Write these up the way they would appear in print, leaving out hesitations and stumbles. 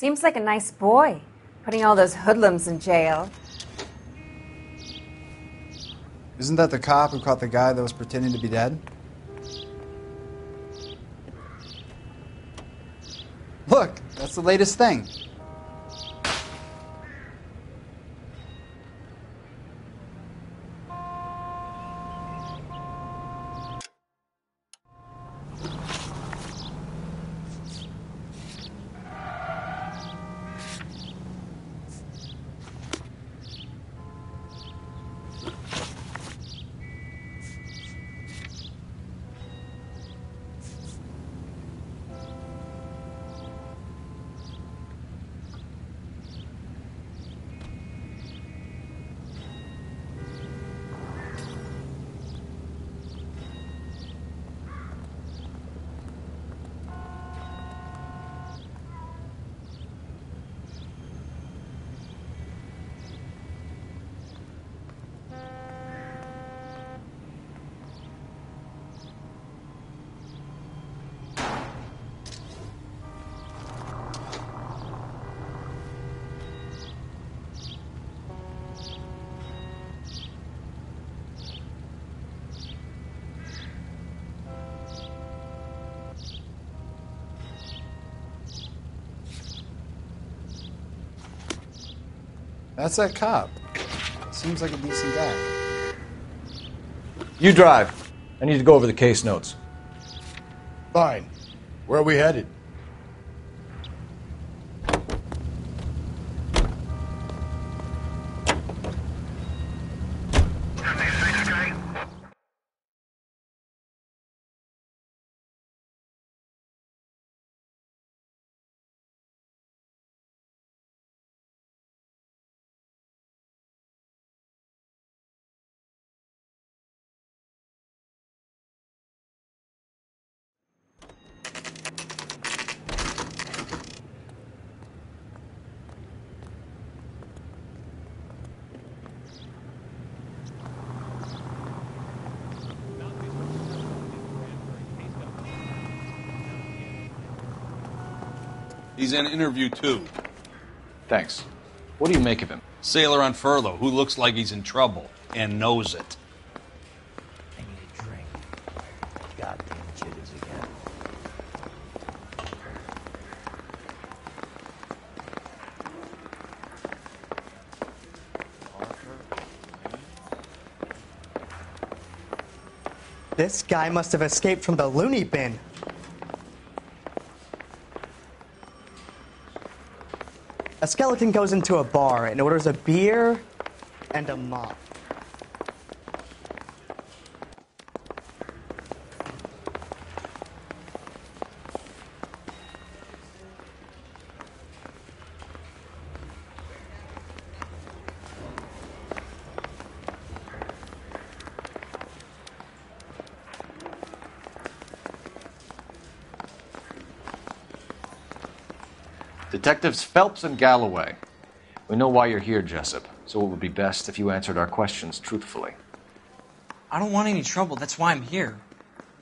Seems like a nice boy, putting all those hoodlums in jail. Isn't that the cop who caught the guy that was pretending to be dead? Look, that's the latest thing. That's that cop. Seems like a decent guy. You drive. I need to go over the case notes. Fine. Where are we headed? He's in interview 2. Thanks. What do you make of him? Sailor on furlough who looks like he's in trouble and knows it. I need a drink. Goddamn jitters again. This guy must have escaped from the loony bin. A skeleton goes into a bar and orders a beer and a mop. Detectives Phelps and Galloway. We know why you're here, Jessup, so it would be best if you answered our questions truthfully. I don't want any trouble. That's why I'm here.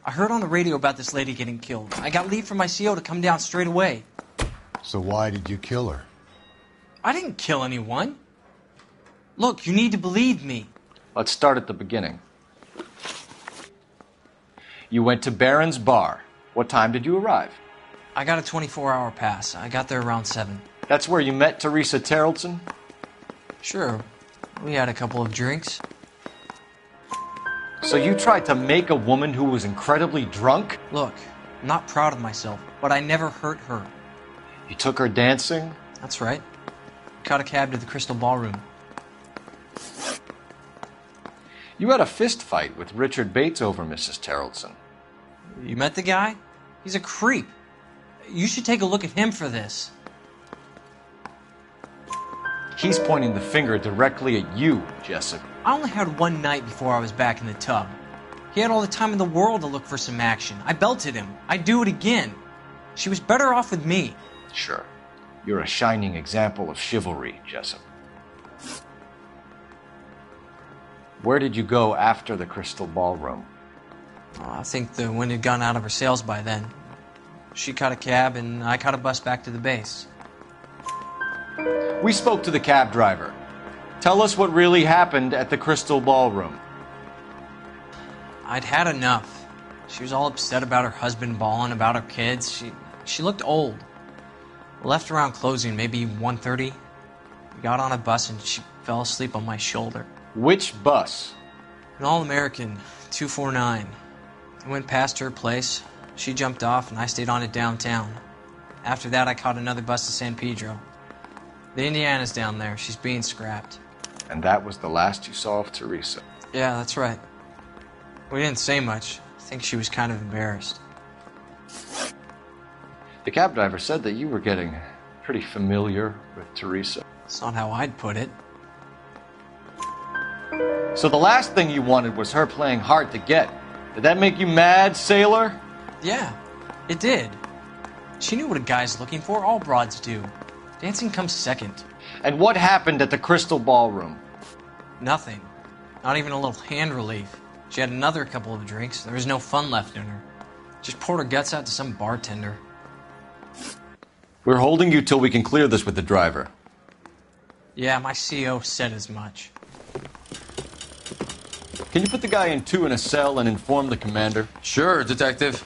I heard on the radio about this lady getting killed. I got leave from my CO to come down straight away. So why did you kill her? I didn't kill anyone. Look, you need to believe me. Let's start at the beginning. You went to Barron's Bar. What time did you arrive? I got a 24-hour pass. I got there around 7. That's where you met Teresa Terrellson? Sure. We had a couple of drinks. So you tried to make a woman who was incredibly drunk? Look, I'm not proud of myself, but I never hurt her. You took her dancing? That's right. Caught a cab to the Crystal Ballroom. You had a fist fight with Richard Bates over Mrs. Terrellson. You met the guy? He's a creep. You should take a look at him for this. He's pointing the finger directly at you, Jessup. I only had one night before I was back in the tub. He had all the time in the world to look for some action. I belted him. I'd do it again. She was better off with me. Sure. You're a shining example of chivalry, Jessup. Where did you go after the Crystal Ballroom? I think the wind had gone out of her sails by then. She caught a cab, and I caught a bus back to the base. We spoke to the cab driver. Tell us what really happened at the Crystal Ballroom. I'd had enough. She was all upset about her husband bawling about her kids. She looked old. Left around closing, maybe 1:30. We got on a bus and she fell asleep on my shoulder. Which bus? An All-American 249. I went past her place. She jumped off and I stayed on it downtown. After that, I caught another bus to San Pedro. The Indiana's down there. She's being scrapped. And that was the last you saw of Teresa. Yeah, that's right. We didn't say much. I think she was kind of embarrassed. The cab driver said that you were getting pretty familiar with Teresa. That's not how I'd put it. So the last thing you wanted was her playing hard to get. Did that make you mad, sailor? Yeah, it did. She knew what a guy's looking for. All broads do. Dancing comes second. And what happened at the Crystal Ballroom? Nothing. Not even a little hand relief. She had another couple of drinks. There was no fun left in her. Just poured her guts out to some bartender. We're holding you till we can clear this with the driver. Yeah, my CO said as much. Can you put the guy in two in a cell and inform the commander? Sure, Detective.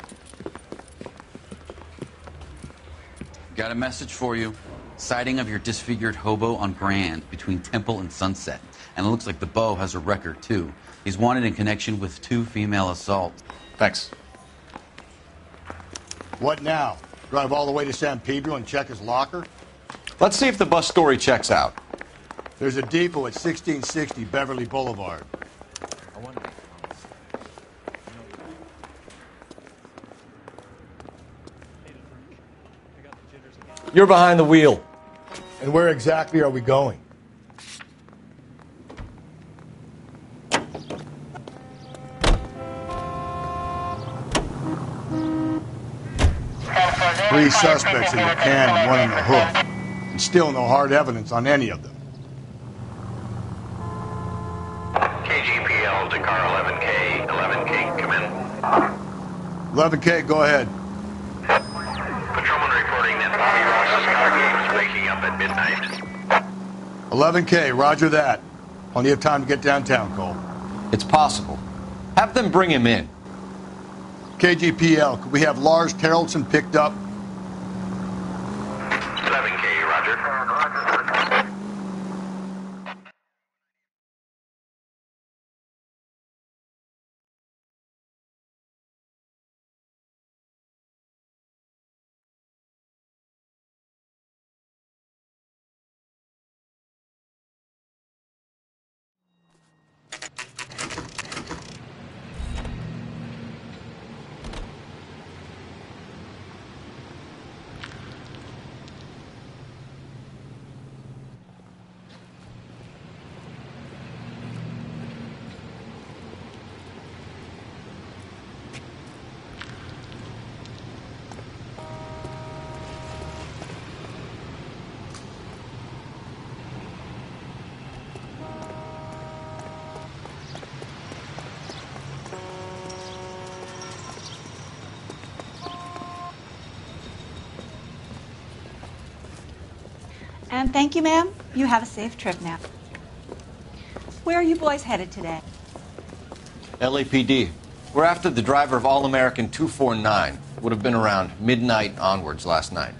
Got a message for you. Sighting of your disfigured hobo on Grand between Temple and Sunset. And it looks like the beau has a record, too. He's wanted in connection with 2 female assaults. Thanks. What now? Drive all the way to San Pedro and check his locker? Let's see if the bus story checks out. There's a depot at 1660 Beverly Boulevard. You're behind the wheel. And where exactly are we going? Three suspects in the can and one in the hook. And still no hard evidence on any of them. KGPL to car 11K. 11K, come in. 11K, go ahead. Patrolman reporting that Bobby Ross's car game is breaking up at midnight. 11K, roger that. Plenty of time to get downtown, Cole. It's possible. Have them bring him in. KGPL, could we have Lars Carrollson picked up? 11K, roger. And thank you, ma'am. You have a safe trip now. Where are you boys headed today? LAPD. We're after the driver of All-American 249. Would have been around midnight onwards last night.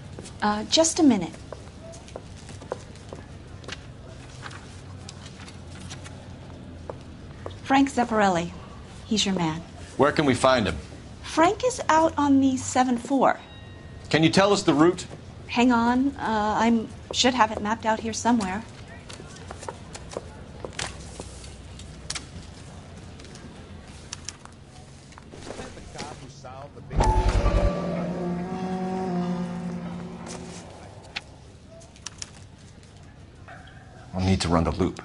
Just a minute. Frank Zeffirelli. He's your man. Where can we find him? Frank is out on the 7-4. Can you tell us the route? Hang on. I should have it mapped out here somewhere. I'll need to run the loop.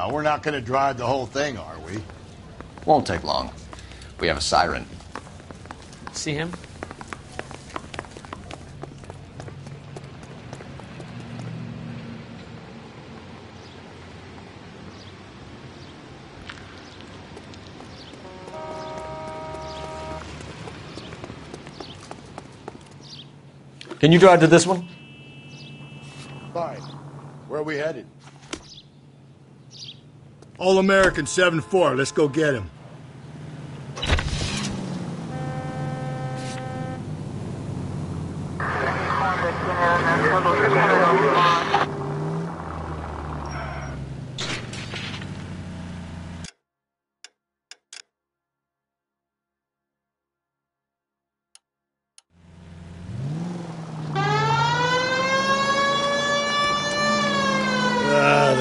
We're not going to drive the whole thing, are we? Won't take long. We have a siren. See him? Can you drive to this one? Fine. Where are we headed? All-American 7-4. Let's go get him.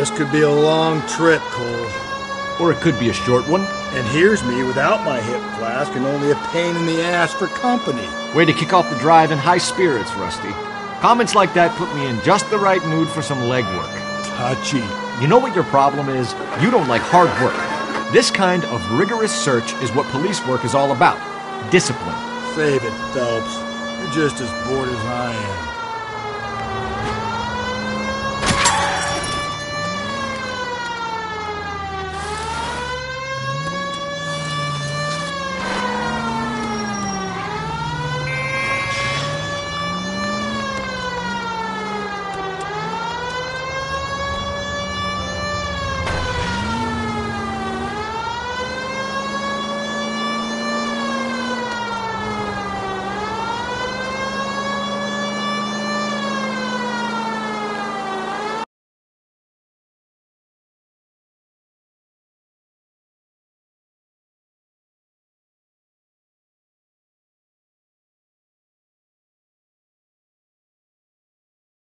This could be a long trip, Cole. Or it could be a short one. And here's me without my hip flask and only a pain in the ass for company. Way to kick off the drive in high spirits, Rusty. Comments like that put me in just the right mood for some legwork. Touchy. You know what your problem is? You don't like hard work. This kind of rigorous search is what police work is all about. Discipline. Save it, Phelps. You're just as bored as I am.